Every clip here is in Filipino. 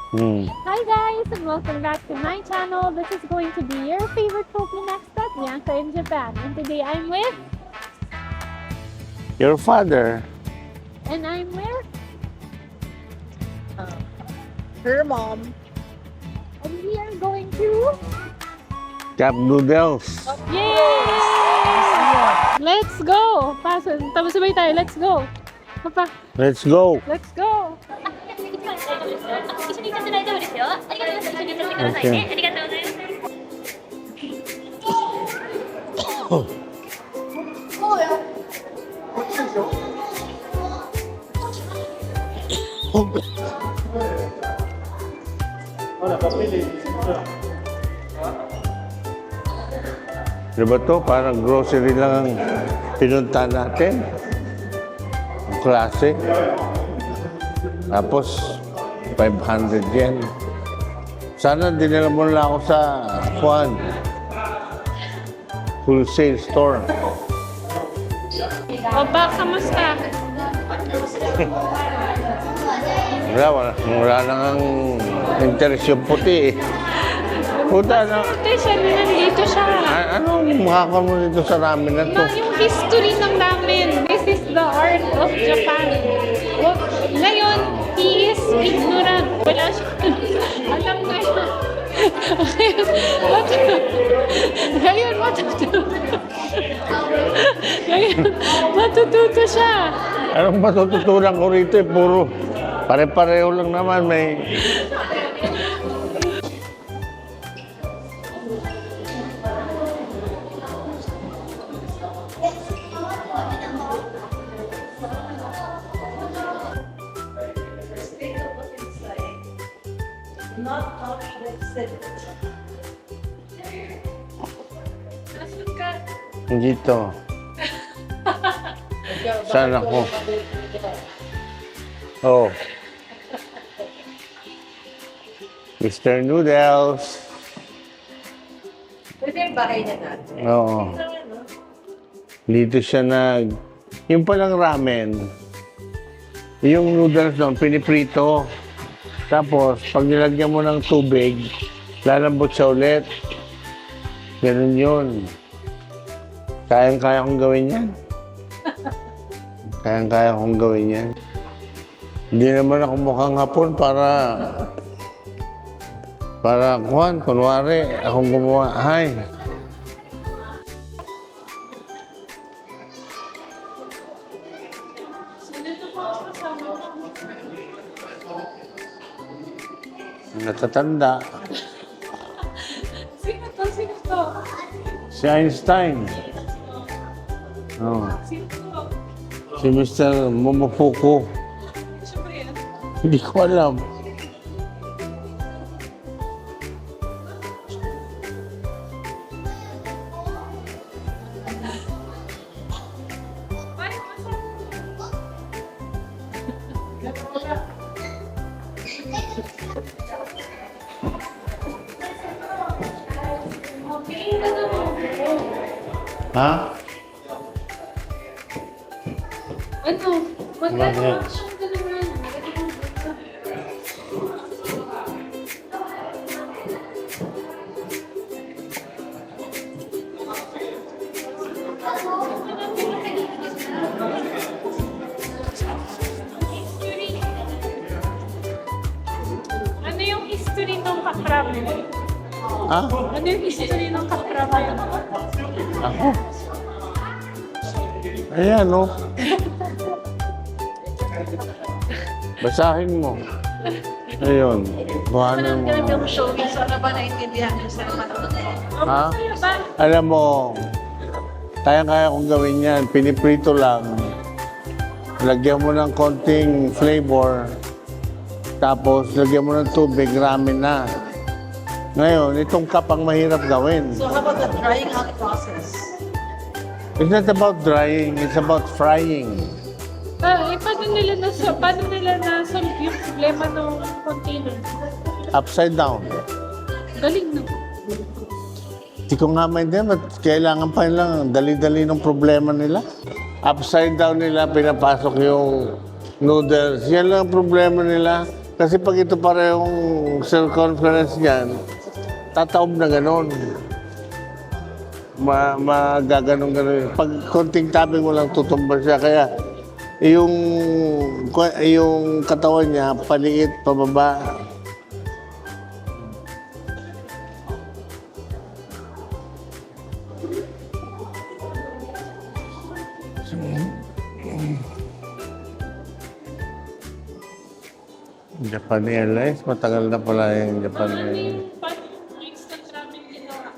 Hi guys, and welcome back to my channel. This is going to be your favorite Filipino expert, Bianca in Japan. And today I'm with, Your father. and I'm with, Her mom. and we are going to, Cup noodles. yay! Let's go! Pasan, tapos sabay tayo, let's go! Papa, Let's go. let's go! 一緒に行っちゃって大丈夫ですよ。ありがとうございます。一緒に行っちゃってくださいね。ありがとうございます。 Diba to? Parang grocery lang ang pinunta natin. Ang klase. Tapos, 500 yen. Sana dinala mo lang ako sa Juan. Wholesale store. Opa, kamusta? Wala nang ang interest yung puti eh. Puta na. Ate, siya nandito siya. Anong makaka mo dito sa ramen na to? Yung history ng ramen. This is the art of Japan. Ngayon, he is ignorant. Wala siya. Alam na siya. Ngayon, matututo siya. Anong matututunan ko rito eh? Puro pare-pareho lang naman. May... Not touch the exhibit. Dito. Saan ako? Oh. Mr. Noodles. Pwede yung bahay na natin. Oo. Dito siya nag... Yung palang ramen, yung noodles doon, piniprito. Tapos, pag nilagyan mo ng tubig, lalambot siya ulit. Ganun yun. Kayang-kaya kong gawin yan. Kayang-kaya kong gawin yan. Hindi naman ako mukhang hapon para kuhan, kunwari, akong gumawa. Hi. Natatanda. Sino to? Sino to? Si Einstein. Oh. Sino to? Si Mr. Momofuku. Siya ba yan? Hindi ko alam. Ha? Ano? Magkano Bakit? ang naman? Ano yung history ng kakramen? Ha? Ano yung history ng kakramen? Ako? Ayan, oh. Basahin mo. Ayun. Buhanan mo. Yung showing, sana ba naintindihan niyo sa manood? Ha? Ano ba? Alam mo, kaya-kaya kong gawin yan. Piniprito lang. Lagyan mo ng konting flavor. Tapos, lagyan mo ng tubig, ramen na. Ngayon, itong cup ang mahirap gawin. So how about the drying out process? It's not about drying, it's about frying. Paano nila na-solve yung problema ng container? Upside down. Galing na. Hindi ko nga maintindihan, ba't kailangan pa nilang dali-dali ng problema nila? Upside down nila, pinapasok yung noodles. Yan lang ang problema nila. Kasi pag ito parehong circumference niyan, tataob na ganon. Magaganon-ganon. Pag konting tabi mo lang, tutumba siya. Kaya yung katawan niya, paliit, pababa. Japan Airlines, matagal na pala yung Japan Ano Airlines. yung flights na travel ginawa?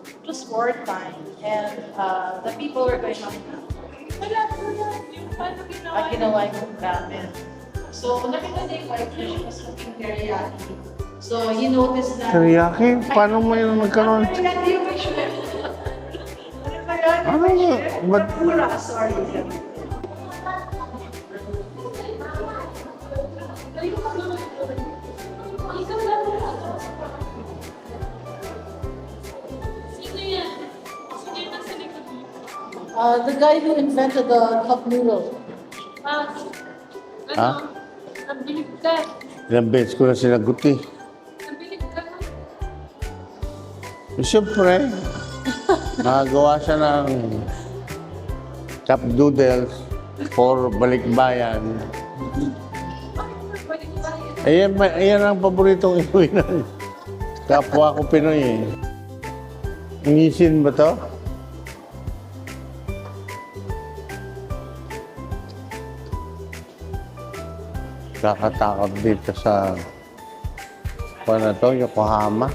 It was wartime, and the people were going on. Wala po yan. Yung paano ginawa? Pag ginawa yung ramen. So, nakita niya yung wife niya, she was cooking teriyaki. So, he noticed na... Teriyaki? Paano mo yun nagkaroon? Teriyaki yung may chef. Ano ba yan? Ano May ba? chef? Ba't- Pura, sorry. Sino yan? Sino yung nasa likod mo? The guy who invented the cup noodle. Ah, ano? Ha? Nabilib ka. Ilang beses ko na sinagot eh. Nabilib ka na. Siyempre, nakagawa siya ng cup noodles for balikbayan. Ayan ang paboritong inuwi ng kapwa ko Pinoy eh. Ngisin ba to? Kakatakot dito sa na to, Yokohama.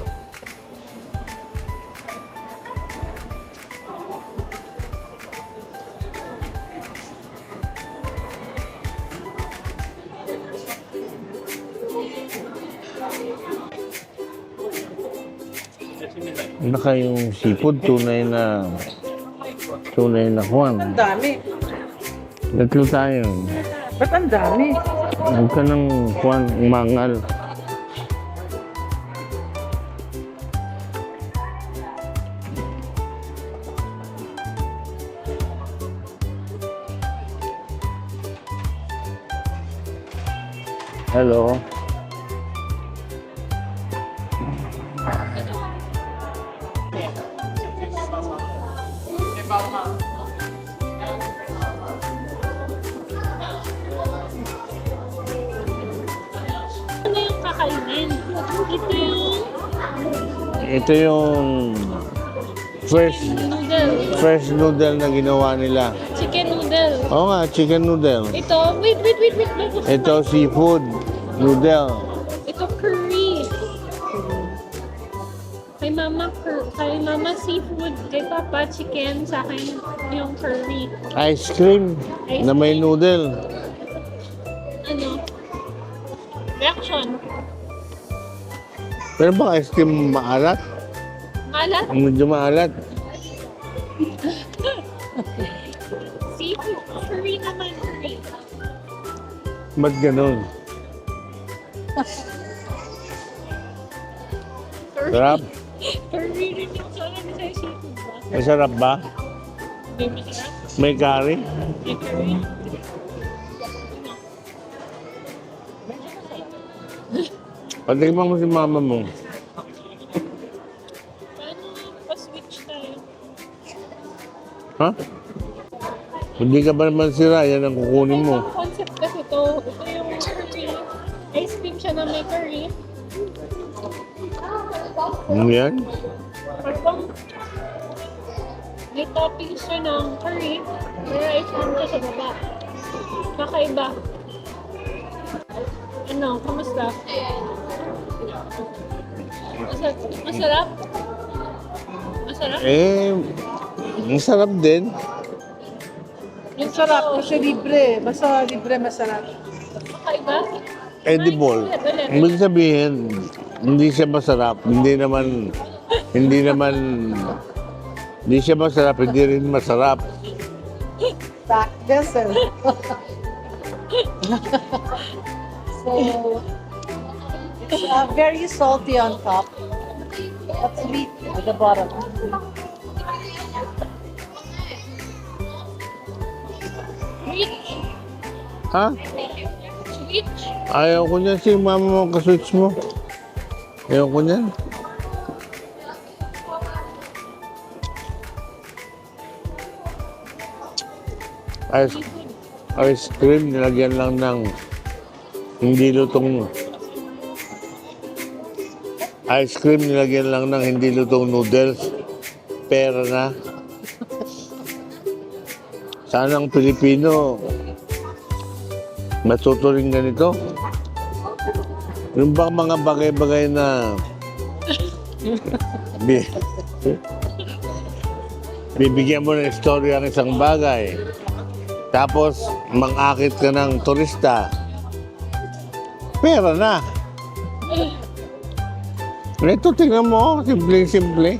Naka yung seafood, tunay na kuwan. Ang dami. Tatlo tayo. Ba't ang dami? Huwag ka ng kuwan, umangal. Hello. Ano yung kakainin? Ito yung fresh Noodle. noodle na ginawa nila. Chicken noodle. Oo nga, chicken noodle. Ito, wait. Ito seafood noodle. Ito curry. Kay mama seafood, kay papa chicken, sa akin yung curry. Ice cream na may noodle. Ano? Reaction. Pero bang ice cream maalat? Malat? Medyo maalat. Seafood. Curry naman, curry. Ba't ganun? Sarap? Curry rin yung sarap sa seafood ba? Masarap ba? May masarap? May curry? May curry? Patigman mo si mama mo. Paano pa-switch tayo? Ha? Hindi ka ba naman sira? Yan ang kukunin mo. Ang concept kasi to, ito yung curry. Ice cream siya na may curry. Ano yan? Parang may toppings siya ng curry. Pero ice cream siya sa baba. Kakaiba. Ano, kamusta? Masarap? Masarap? Masarap din. Yung sarap, kasi libre. Basta libre, masarap. Kakaiba? Edible. Ibig sabihin, hindi siya masarap. Hindi siya masarap, hindi rin masarap. Back vessel. So, it's very salty on top, but sweet at the bottom. Rich. Ha? Sweet. Switch. Ayaw ko niyan. Si mama mo ka-switch mo. Ayaw ko niyan. Ice cream, nilagyan lang ng hindi lutong ice cream, nilagyan lang ng hindi lutong noodles. Pera na. Sana ang Pilipino matuto rin ganito. Yung bang mga bagay-bagay na bibigyan mo ng istorya ng isang bagay. Tapos, mang-akit ka ng turista. Pera na. Ito, tingnan mo. Simple-simple.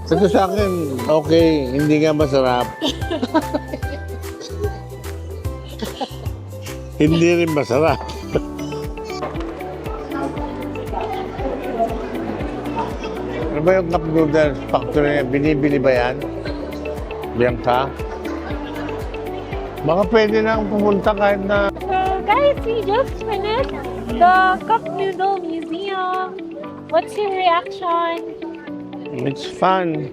Kasi sa akin, okay, hindi nga masarap. Hindi rin masarap. Ano ba yung cup noodles factory? Binibili ba yan? Bianca? Baka pwede na pumunta kahit na... So guys, we just finished the Cup Noodle Museum. What's your reaction? It's fun.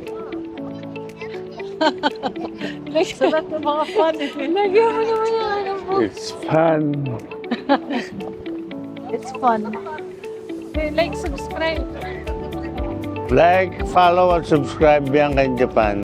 Sarap na mga fun. Lagyan mo naman yung ano po. It's fun. It's fun. Like, subscribe. Like, follow, and subscribe Bianca in Japan.